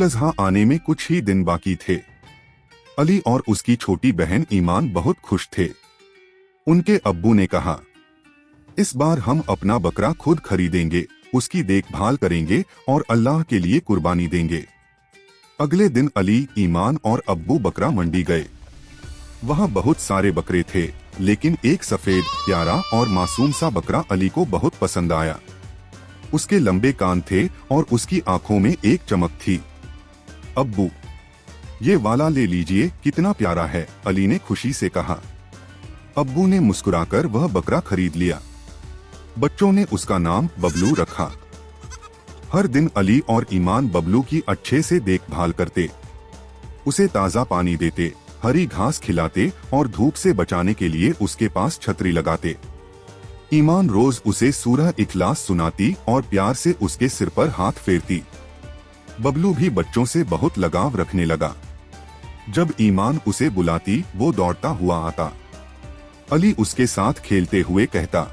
ईद-उल अज़हा आने में कुछ ही दिन बाकी थे। अली और उसकी छोटी बहन ईमान बहुत खुश थे। उनके अब्बू ने कहा, इस बार हम अपना बकरा खुद खरीदेंगे, उसकी देखभाल करेंगे और अल्लाह के लिए कुर्बानी देंगे। अगले दिन अली, ईमान और अब्बू बकरा मंडी गए। वहाँ बहुत सारे बकरे थे, लेकिन एक सफेद, प्यारा और मासूम सा बकरा अली को बहुत पसंद आया। उसके लंबे कान थे और उसकी आंखों में एक चमक थी। अब्बू, ये वाला ले लीजिए, कितना प्यारा है, अली ने खुशी से कहा। अब्बू ने मुस्कुराकर वह बकरा खरीद लिया। बच्चों ने उसका नाम बबलू रखा। हर दिन अली और ईमान बबलू की अच्छे से देखभाल करते, उसे ताज़ा पानी देते, हरी घास खिलाते और धूप से बचाने के लिए उसके पास छतरी लगाते। ईमान रोज उसे सूरह इखलास सुनाती और प्यार से उसके सिर पर हाथ फेरती। बबलू भी बच्चों से बहुत लगाव रखने लगा। जब ईमान उसे बुलाती, वो दौड़ता हुआ आता। अली उसके साथ खेलते हुए कहता,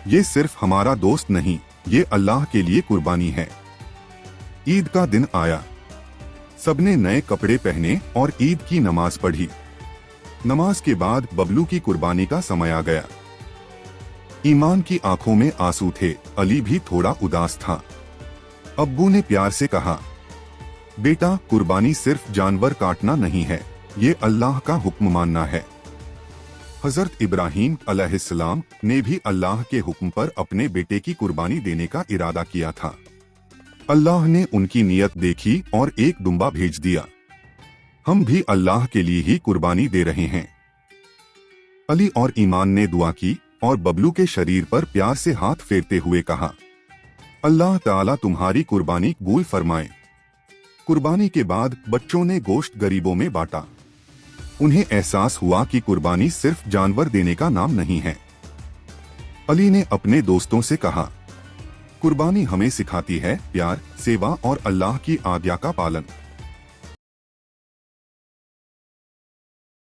ये सिर्फ हमारा दोस्त नहीं, ये अल्लाह के लिए कुर्बानी है। ईद का दिन आया। सबने नए कपड़े पहने और ईद की नमाज पढ़ी। नमाज के बाद बबलू की कुर्बानी का समय आ गया। ईमान की आंखों में आंसू थे, अली भी थोड़ा उदास था। अब्बू ने प्यार से कहा, बेटा, कुर्बानी सिर्फ जानवर काटना नहीं है, ये अल्लाह का हुक्म मानना है। हजरत इब्राहीम अलैहिस्सलाम ने भी अल्लाह के हुक्म पर अपने बेटे की कुर्बानी देने का इरादा किया था। अल्लाह ने उनकी नियत देखी और एक दुम्बा भेज दिया। हम भी अल्लाह के लिए ही कुर्बानी दे रहे हैं। अली और ईमान ने दुआ की और बबलू के शरीर पर प्यार से हाथ फेरते हुए कहा, अल्लाह ताला तुम्हारी कुर्बानी कबूल फरमाए। कुर्बानी के बाद बच्चों ने गोश्त गरीबों में बांटा। उन्हें एहसास हुआ कि कुर्बानी सिर्फ जानवर देने का नाम नहीं है। अली ने अपने दोस्तों से कहा, कुर्बानी हमें सिखाती है प्यार, सेवा और अल्लाह की आज्ञा का पालन।